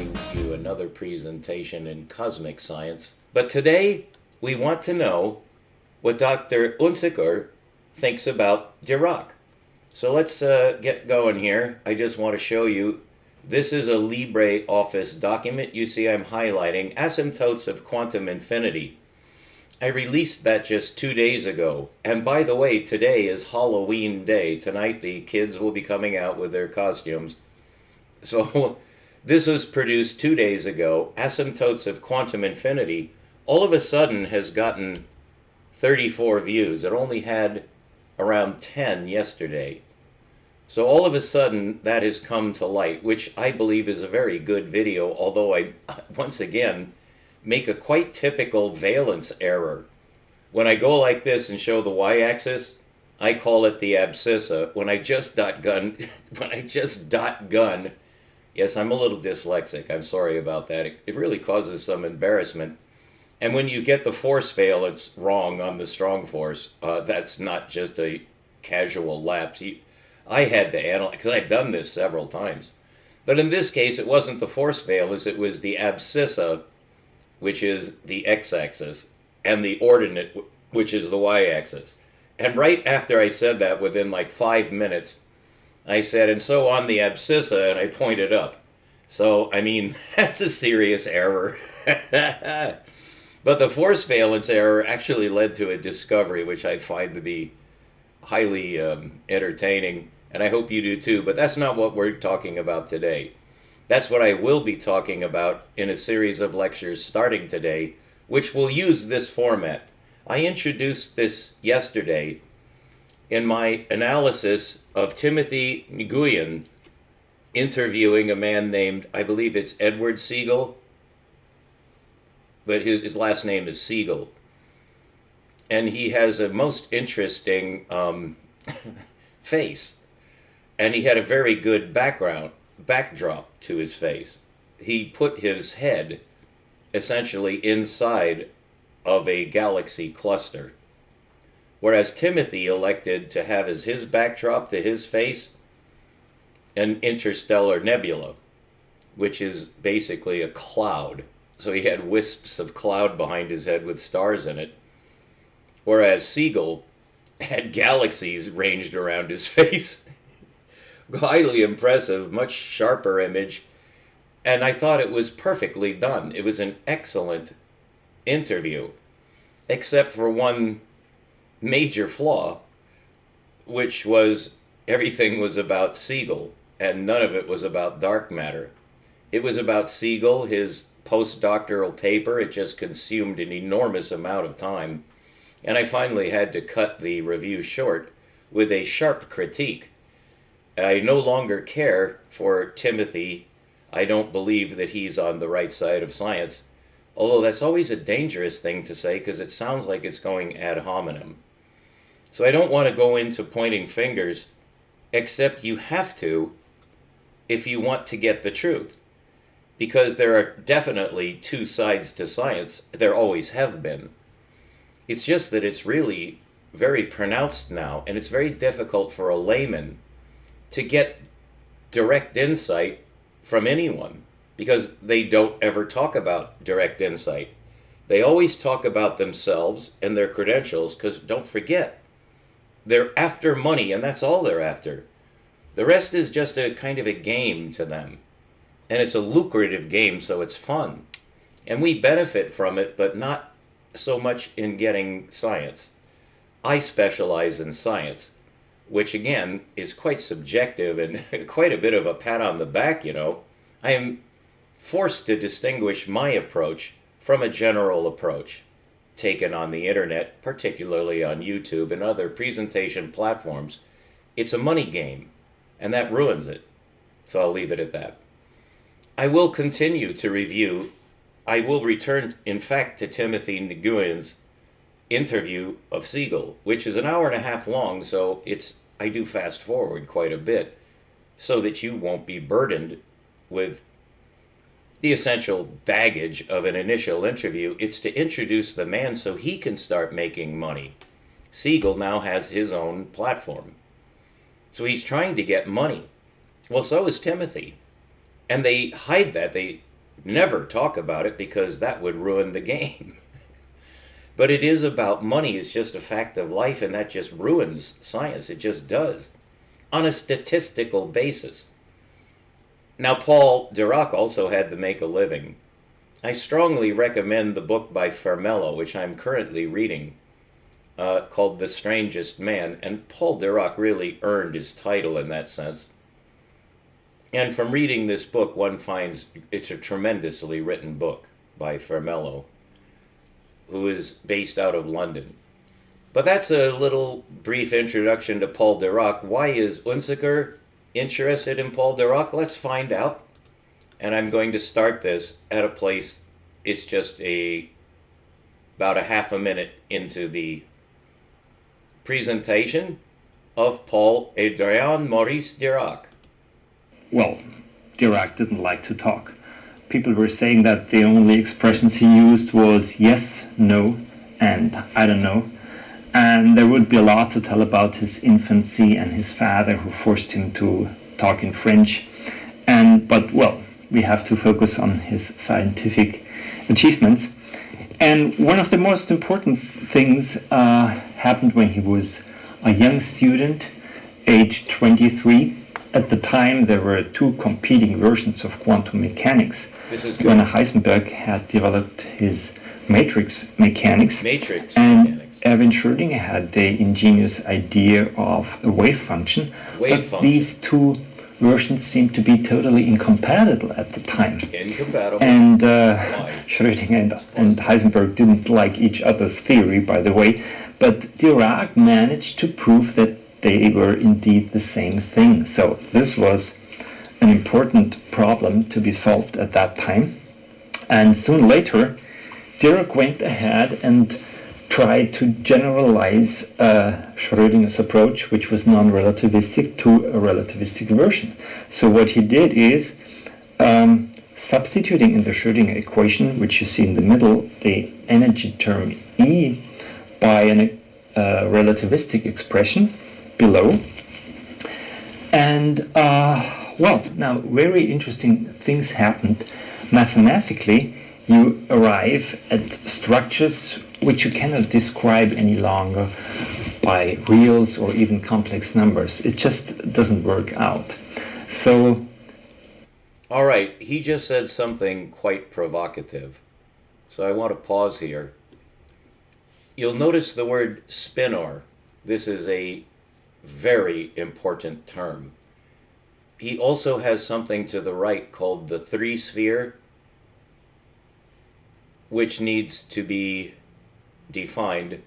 bring you another presentation in cosmic science. But today, we want to know what Dr. Unzicker thinks about Dirac. So let's get going here. I just want to show you, this is a LibreOffice document. You see I'm highlighting asymptotes of quantum infinity. I released that just 2 days ago. And by the way, today is Halloween day. Tonight the kids will be coming out with their costumes. So this was produced 2 days ago. Asymptotes of quantum infinity all of a sudden has gotten 34 views. It only had around 10 yesterday. So all of a sudden that has come to light, which I believe is a very good video, although I, once again, make a quite typical valence error. When I go like this and show the y-axis, I call it the abscissa. When I just dot gun, yes, I'm a little dyslexic, I'm sorry about that. It really causes some embarrassment. And when you get the force valence wrong on the strong force, that's not just a casual lapse. I had to analyze, because I've done this several times. But in this case, it wasn't the force valence, it was the abscissa, which is the x-axis, and the ordinate, which is the y-axis. And right after I said that, within like 5 minutes, I said, and so on the abscissa, and I pointed up. So, I mean, that's a serious error. But the force valence error actually led to a discovery, which I find to be highly entertaining, and I hope you do too. But that's not what we're talking about today. That's what I will be talking about in a series of lectures starting today, which will use this format. I introduced this yesterday in my analysis of Timothy Nguyen interviewing a man named, I believe it's Edward Siegel, but his last name is Siegel. And he has a most interesting face. And he had a very good backdrop to his face. He put his head essentially inside of a galaxy cluster. Whereas Timothy elected to have as his backdrop to his face an interstellar nebula, which is basically a cloud. So he had wisps of cloud behind his head with stars in it. Whereas Siegel had galaxies ranged around his face. Highly impressive, much sharper image. And I thought it was perfectly done. It was an excellent interview. Except for one major flaw, which was everything was about Siegel, and none of it was about dark matter. It was about Siegel, his postdoctoral paper. It just consumed an enormous amount of time. And I finally had to cut the review short with a sharp critique. I no longer care for Timothy. I don't believe that he's on the right side of science. Although that's always a dangerous thing to say because it sounds like it's going ad hominem. So I don't want to go into pointing fingers, except you have to if you want to get the truth. Because there are definitely two sides to science. There always have been. It's just that it's really very pronounced now, and it's very difficult for a layman to get direct insight from anyone, because they don't ever talk about direct insight. They always talk about themselves and their credentials, because don't forget, they're after money, and that's all they're after. The rest is just a kind of a game to them. And it's a lucrative game, so it's fun. And we benefit from it, but not so much in getting science. I specialize in science, which again is quite subjective and quite a bit of a pat on the back, you know. I am forced to distinguish my approach from a general approach taken on the internet, particularly on YouTube and other presentation platforms. It's a money game, and that ruins it. So I'll leave it at that. I will continue to review. I will return, in fact, to Timothy Nguyen's interview of Siegel, which is an hour and a half long, so I do fast forward quite a bit so that you won't be burdened with the essential baggage of an initial interview. It's to introduce the man so he can start making money. Siegel now has his own platform. So he's trying to get money. Well, so is Timothy. And they hide that. They never talk about it because that would ruin the game. But it is about money. It's just a fact of life, and that just ruins science. It just does, on a statistical basis. Now, Paul Dirac also had to make a living. I strongly recommend the book by Fermello, which I'm currently reading, called The Strangest Man. And Paul Dirac really earned his title in that sense. And from reading this book, one finds it's a tremendously written book by Fermello, who is based out of London. But that's a little brief introduction to Paul Dirac. Why is Unzicker interested in Paul Dirac? Let's find out. And I'm going to start this at a place, it's just about a half a minute into the presentation of Paul Adrien Maurice Dirac. Well, Dirac didn't like to talk. People were saying that the only expressions he used was yes, no, and I don't know. And there would be a lot to tell about his infancy and his father who forced him to talk in French. But we have to focus on his scientific achievements. And one of the most important things happened when he was a young student, age 23. At the time, there were two competing versions of quantum mechanics. When Heisenberg had developed his matrix mechanics, Erwin Schrödinger had the ingenious idea of a wave function. These two versions seemed to be totally incompatible at the time. And Schrödinger and Heisenberg didn't like each other's theory, by the way, but Dirac managed to prove that they were indeed the same thing. So this was an important problem to be solved at that time. And soon later, Dirac went ahead and tried to generalize Schrödinger's approach, which was non-relativistic, to a relativistic version. So what he did is, substituting in the Schrödinger equation, which you see in the middle, the energy term E by a relativistic expression below. And now very interesting things happened. Mathematically, you arrive at structures which you cannot describe any longer by reals or even complex numbers. It just doesn't work out. So, all right, he just said something quite provocative. So I want to pause here. You'll notice the word spinor. This is a very important term. He also has something to the right called the three-sphere, which needs to be defined.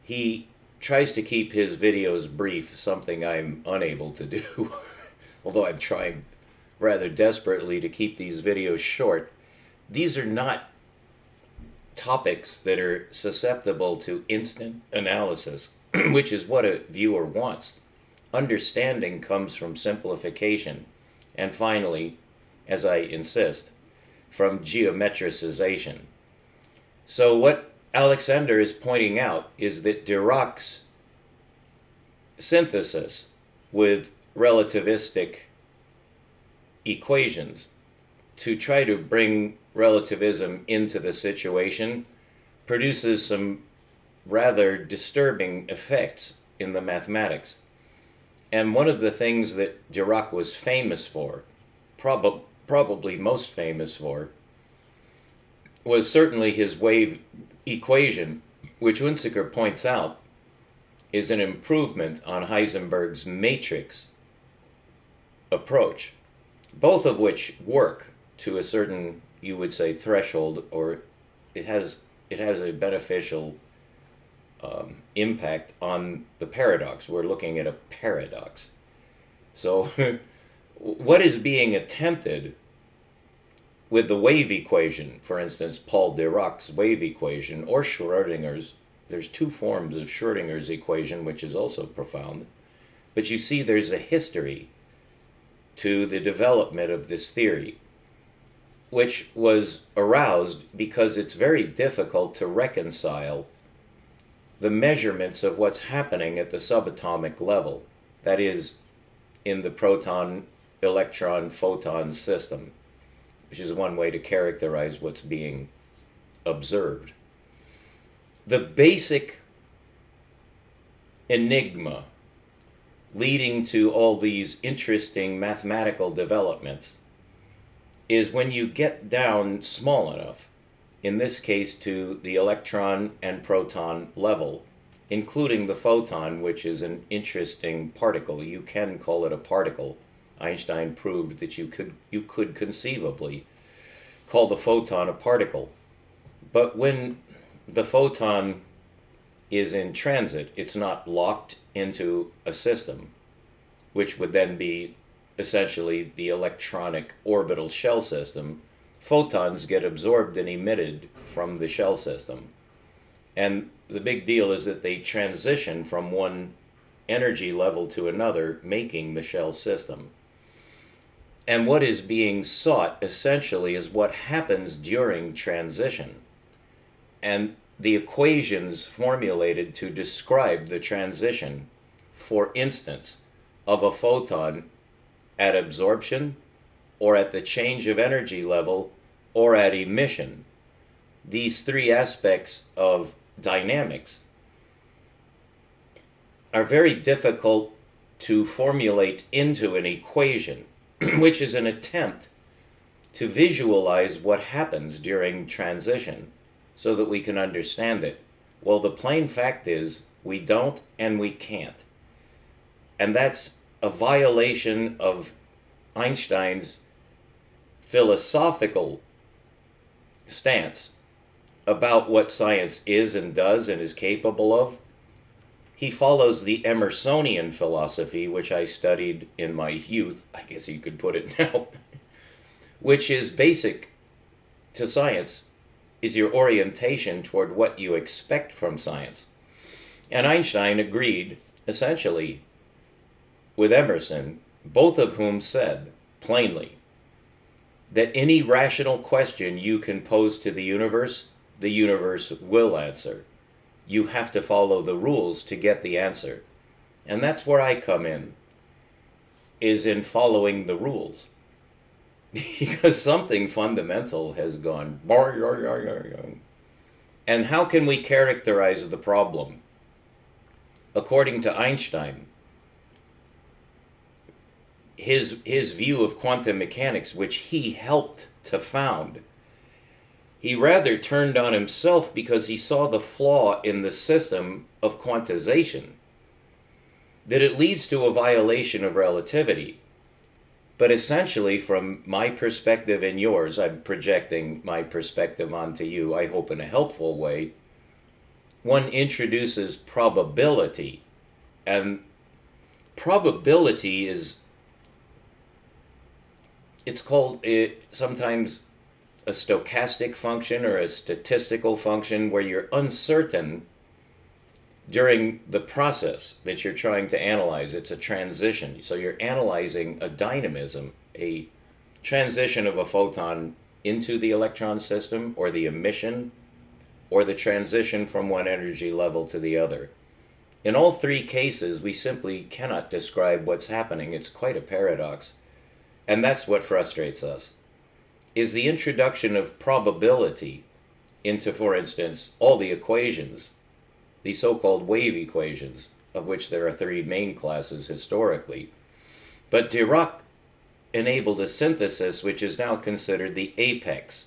He tries to keep his videos brief, something I'm unable to do, although I'm trying rather desperately to keep these videos short. These are not topics that are susceptible to instant analysis, which is what a viewer wants. Understanding comes from simplification, and finally, as I insist, from geometricization. So what Alexander is pointing out is that Dirac's synthesis with relativistic equations to try to bring relativism into the situation produces some rather disturbing effects in the mathematics. And one of the things that Dirac was famous for, probably most famous for, was certainly his wave equation, which Unzicker points out is an improvement on Heisenberg's matrix approach, both of which work to a certain, you would say, threshold, or it has a beneficial impact on the paradox. We're looking at a paradox. So what is being attempted with the wave equation, for instance, Paul Dirac's wave equation, or Schrödinger's, there's two forms of Schrödinger's equation, which is also profound, but you see there's a history to the development of this theory, which was aroused because it's very difficult to reconcile the measurements of what's happening at the subatomic level, that is, in the proton, electron, photon system. which is one way to characterize what's being observed. The basic enigma leading to all these interesting mathematical developments is when you get down small enough, in this case to the electron and proton level, including the photon, which is an interesting particle. You can call it a particle. Einstein proved that you could conceivably call the photon a particle. But when the photon is in transit, it's not locked into a system, which would then be essentially the electronic orbital shell system. Photons get absorbed and emitted from the shell system. And the big deal is that they transition from one energy level to another, making the shell system. And what is being sought essentially is what happens during transition. And the equations formulated to describe the transition, for instance, of a photon at absorption, or at the change of energy level, or at emission. These three aspects of dynamics are very difficult to formulate into an equation, which is an attempt to visualize what happens during transition so that we can understand it. Well, the plain fact is we don't and we can't. And that's a violation of Einstein's philosophical stance about what science is and does and is capable of. He follows the Emersonian philosophy, which I studied in my youth, I guess you could put it now, which is basic to science, is your orientation toward what you expect from science. And Einstein agreed, essentially, with Emerson, both of whom said plainly that any rational question you can pose to the universe will answer. You have to follow the rules to get the answer. And that's where I come in, is in following the rules. Because something fundamental has gone. And how can we characterize the problem? According to Einstein, his view of quantum mechanics, which he helped to found, he rather turned on himself because he saw the flaw in the system of quantization, that it leads to a violation of relativity. But essentially, from my perspective and yours, I'm projecting my perspective onto you, I hope in a helpful way, one introduces probability. And probability is, it's called sometimes a stochastic function or a statistical function, where you're uncertain during the process that you're trying to analyze. It's a transition. So you're analyzing a dynamism, a transition of a photon into the electron system, or the emission, or the transition from one energy level to the other. In all three cases, we simply cannot describe what's happening. It's quite a paradox. And that's what frustrates us, is the introduction of probability into, for instance, all the equations, the so-called wave equations, of which there are three main classes historically. But Dirac enabled a synthesis which is now considered the apex,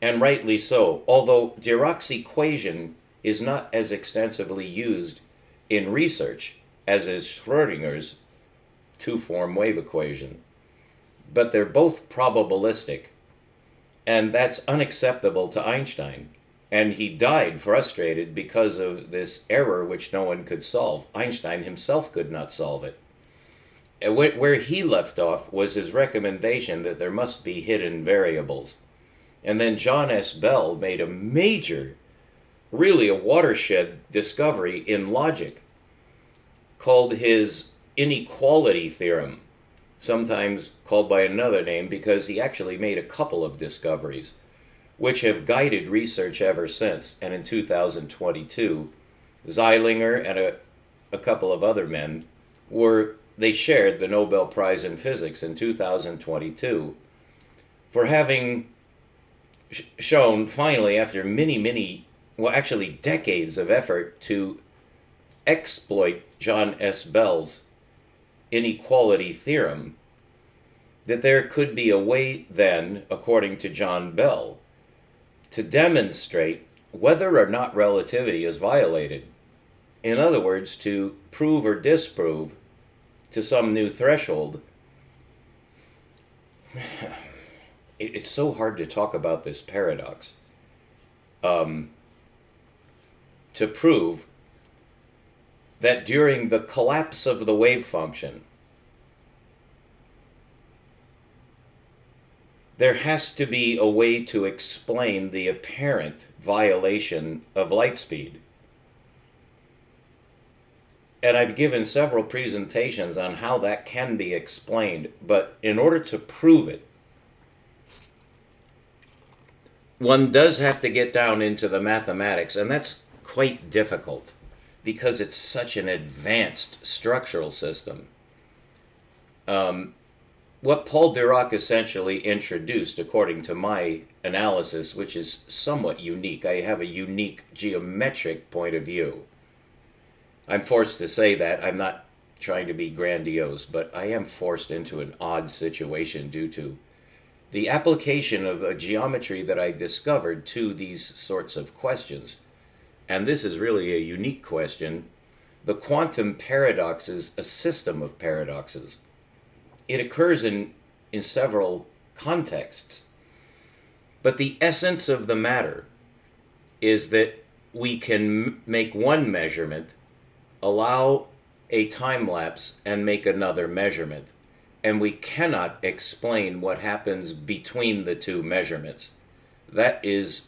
and rightly so, although Dirac's equation is not as extensively used in research as is Schrödinger's two-form wave equation. But they're both probabilistic, and that's unacceptable to Einstein. And he died frustrated because of this error which no one could solve. Einstein himself could not solve it. And where he left off was his recommendation that there must be hidden variables. And then John S. Bell made a major, really a watershed discovery in logic, called his inequality theorem, sometimes called by another name because he actually made a couple of discoveries, which have guided research ever since. And in 2022, Zeilinger and a couple of other men they shared the Nobel Prize in Physics in 2022 for having shown finally, after many, well, actually decades of effort to exploit John S. Bell's inequality theorem, that there could be a way then, according to John Bell, to demonstrate whether or not relativity is violated. In other words, to prove or disprove to some new threshold. It's so hard to talk about this paradox. To prove that during the collapse of the wave function, there has to be a way to explain the apparent violation of light speed. And I've given several presentations on how that can be explained, but in order to prove it, one does have to get down into the mathematics, and that's quite difficult because it's such an advanced structural system. What Paul Dirac essentially introduced, according to my analysis, which is somewhat unique, I have a unique geometric point of view. I'm forced to say that. I'm not trying to be grandiose, but I am forced into an odd situation due to the application of a geometry that I discovered to these sorts of questions. And this is really a unique question. The quantum paradox is a system of paradoxes. It occurs in several contexts. But the essence of the matter is that we can make one measurement, allow a time lapse, and make another measurement. And we cannot explain what happens between the two measurements. That is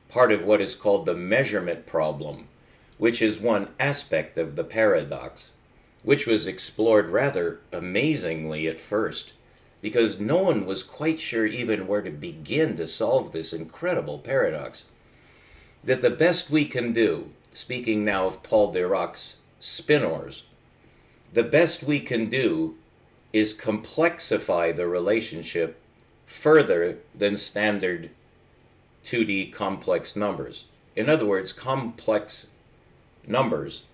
part of what is called the measurement problem, which is one aspect of the paradox, which was explored rather amazingly at first, because no one was quite sure even where to begin to solve this incredible paradox. That the best we can do, speaking now of Paul Dirac's Spinors, the best we can do is complexify the relationship further than standard 2D complex numbers. In other words, complex numbers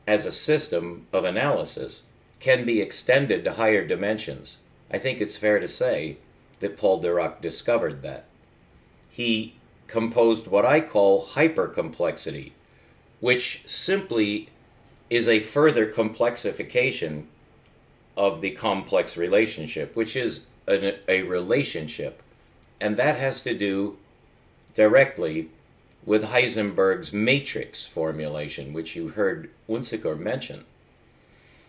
as a system of analysis can be extended to higher dimensions. I think it's fair to say that Paul Dirac discovered that. He composed what I call hypercomplexity, which simply is a further complexification of the complex relationship, which is a relationship. And that has to do directly with Heisenberg's matrix formulation, which you heard Unzicker mention.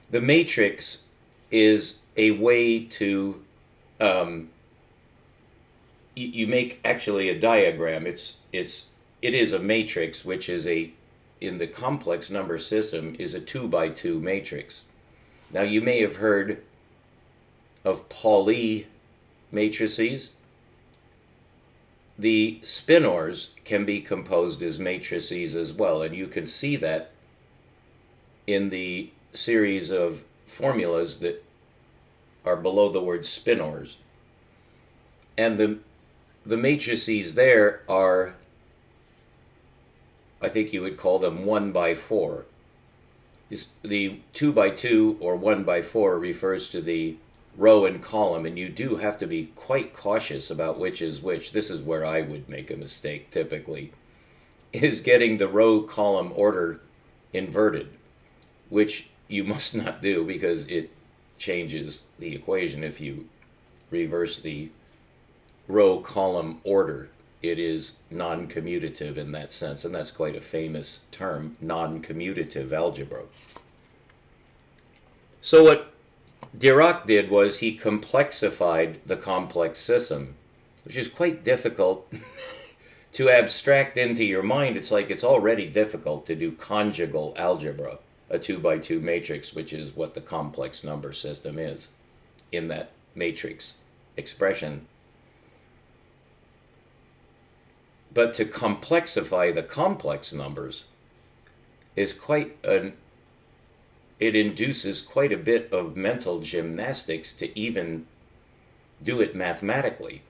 The matrix is a way to, you make actually a diagram. It is a matrix, which is in the complex number system, is a 2x2 matrix. Now you may have heard of Pauli matrices. The Spinors can be composed as matrices as well, and you can see that in the series of formulas that are below the word Spinors. And the matrices there are, I think you would call them 1x4. The 2x2 or 1x4 refers to the row and column, and you do have to be quite cautious about which is which. This is where I would make a mistake typically, is getting the row column order inverted, which you must not do because it changes the equation if you reverse the row column order. It is non-commutative in that sense, and that's quite a famous term, non-commutative algebra. So what Dirac did was he complexified the complex system, which is quite difficult to abstract into your mind. It's like it's already difficult to do conjugal algebra, a 2x2 matrix, which is what the complex number system is in that matrix expression. But to complexify the complex numbers is it induces quite a bit of mental gymnastics to even do it mathematically.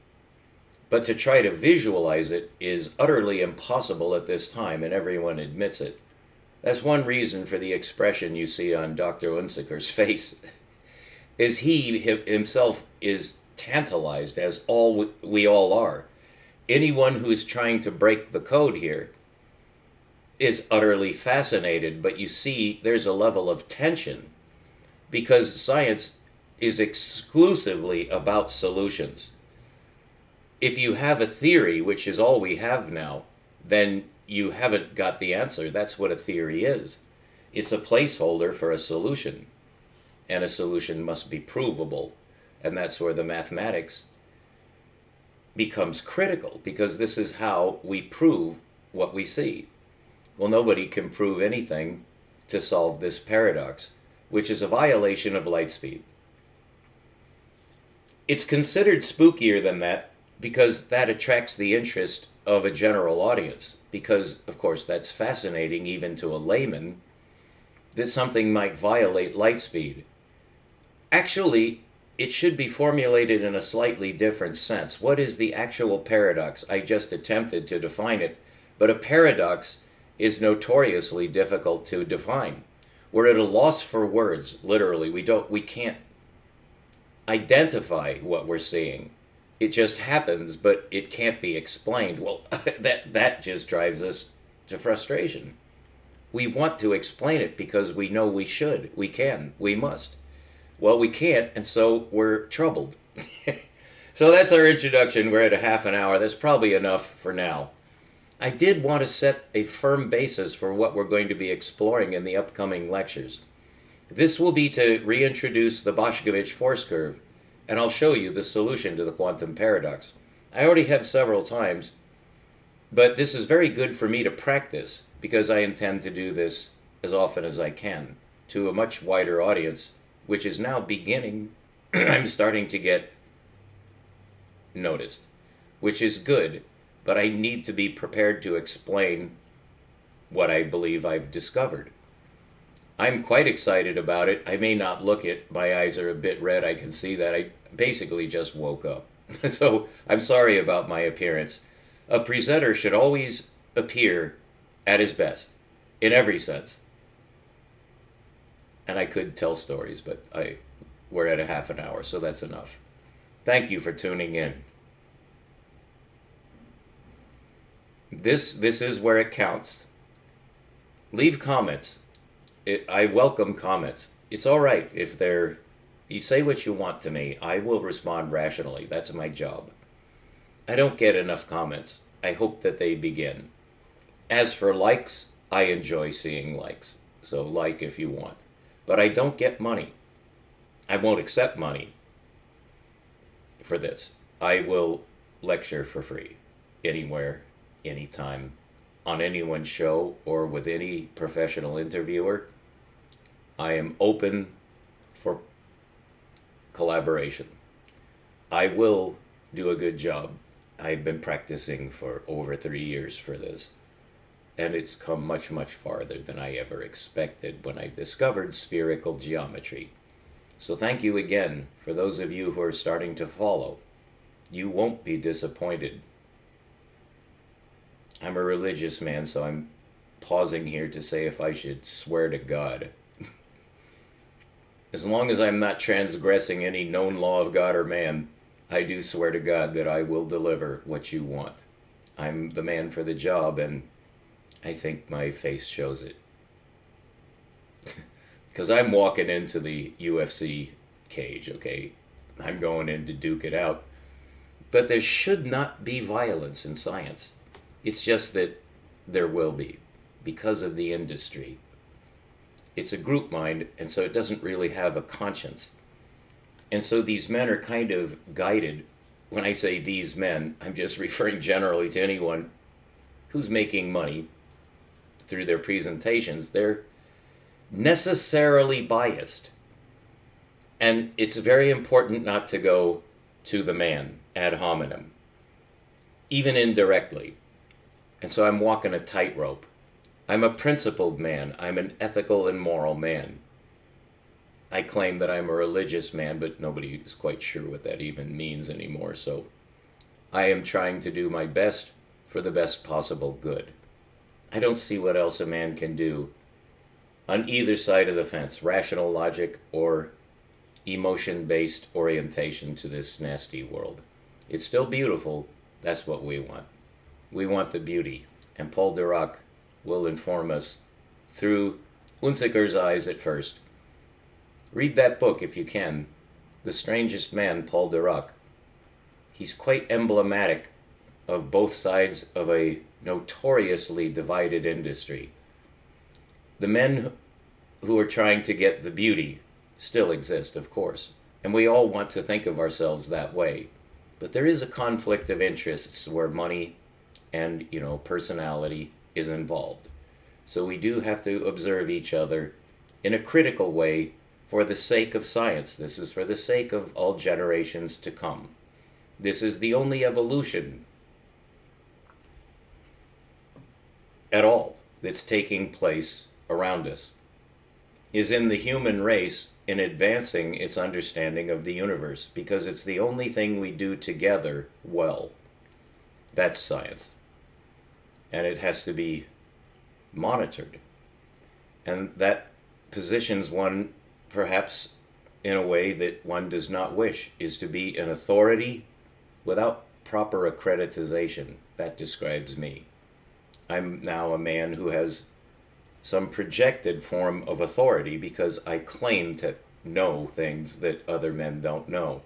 But to try to visualize it is utterly impossible at this time, and everyone admits it. That's one reason for the expression you see on Dr. Unzicker's face, is he himself is tantalized, as we all are. Anyone who's trying to break the code here is utterly fascinated, but you see there's a level of tension because science is exclusively about solutions. If you have a theory, which is all we have now, then you haven't got the answer. That's what a theory is. It's a placeholder for a solution, and a solution must be provable, and that's where the mathematics becomes critical, because this is how we prove what we see. Well, nobody can prove anything to solve this paradox, which is a violation of light speed. It's considered spookier than that because that attracts the interest of a general audience, because, of course, that's fascinating even to a layman, that something might violate light speed. Actually, it should be formulated in a slightly different sense. What is the actual paradox? I just attempted to define it, but a paradox is notoriously difficult to define. We're at a loss for words, literally. We can't identify what we're seeing. It just happens, but it can't be explained. Well, that just drives us to frustration. We want to explain it because we know we should, we can, we must. Well, we can't, and so we're troubled. So that's our introduction. We're at a half an hour. That's probably enough for now. I did want to set a firm basis for what we're going to be exploring in the upcoming lectures. This will be to reintroduce the Boschkovich force curve, and I'll show you the solution to the quantum paradox. I already have several times, but this is very good for me to practice because I intend to do this as often as I can to a much wider audience, which is now beginning. I'm starting to get noticed, which is good, but I need to be prepared to explain what I believe I've discovered. I'm quite excited about it. I may not look it. My eyes are a bit red. I can see that. I basically just woke up. So I'm sorry about my appearance. A presenter should always appear at his best, in every sense. And I could tell stories, but we're at a half an hour, so that's enough. Thank you for tuning in. This is where it counts. Leave comments. I welcome comments. It's all right if you say what you want to me. I will respond rationally. That's my job. I don't get enough comments. I hope that they begin. As for likes, I enjoy seeing likes. So like if you want. But I don't get money. I won't accept money for this. I will lecture for free, anywhere, anytime, on anyone's show or with any professional interviewer. I am open for collaboration. I will do a good job. I've been practicing for over 3 years for this, and it's come much, much farther than I ever expected when I discovered spherical geometry. So thank you again for those of you who are starting to follow. You won't be disappointed. I'm a religious man, so I'm pausing here to say if I should swear to God. As long as I'm not transgressing any known law of God or man, I do swear to God that I will deliver what you want. I'm the man for the job, and I think my face shows it. Because I'm walking into the UFC cage, okay? I'm going in to duke it out. But there should not be violence in science. It's just that there will be, because of the industry. It's a group mind, and so it doesn't really have a conscience. And so these men are kind of guided. When I say these men, I'm just referring generally to anyone who's making money through their presentations. They're necessarily biased. And it's very important not to go to the man ad hominem, even indirectly. And so I'm walking a tightrope. I'm a principled man. I'm an ethical and moral man. I claim that I'm a religious man, but nobody is quite sure what that even means anymore. So I am trying to do my best for the best possible good. I don't see what else a man can do on either side of the fence, rational logic or emotion-based orientation to this nasty world. It's still beautiful. That's what we want. We want the beauty. And Paul Dirac will inform us through Unzicker's eyes at first. Read that book if you can. The Strangest Man, Paul Dirac. He's quite emblematic of both sides of a notoriously divided industry. The men who are trying to get the beauty still exist, of course, and we all want to think of ourselves that way. But there is a conflict of interests where money and, personality is involved. So we do have to observe each other in a critical way for the sake of science. This is for the sake of all generations to come. This is the only evolution at all that's taking place around us, is in the human race in advancing its understanding of the universe, because it's the only thing we do together well. That's science. And it has to be monitored. And that positions one perhaps in a way that one does not wish, is to be an authority without proper accreditation. That describes me. I'm now a man who has some projected form of authority because I claim to know things that other men don't know.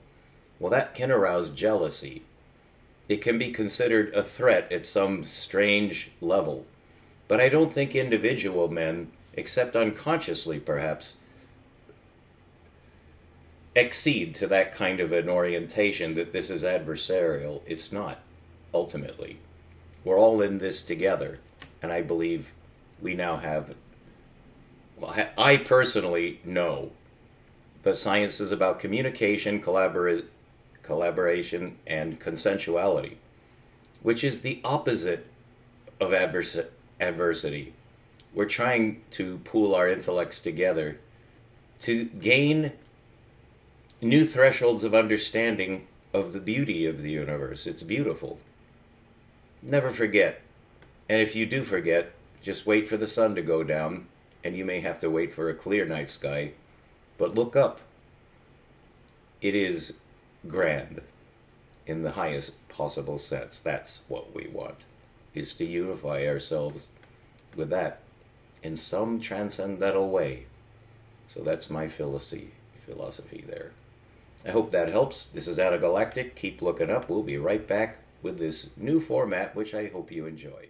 Well, that can arouse jealousy. It can be considered a threat at some strange level. But I don't think individual men, except unconsciously perhaps, accede to that kind of an orientation that this is adversarial. It's not, ultimately. We're all in this together, and I believe we now have, well, I personally know, but science is about communication, collaboration, and consensuality, which is the opposite of adversity. We're trying to pool our intellects together to gain new thresholds of understanding of the beauty of the universe. It's beautiful. Never forget. And if you do forget, just wait for the sun to go down, and you may have to wait for a clear night sky, but look up. It is grand in the highest possible sense. That's what we want, is to unify ourselves with that in some transcendental way. So that's my philosophy there. I hope that helps. This is Out of Galactic. Keep looking up. We'll be right back with this new format, which I hope you enjoy.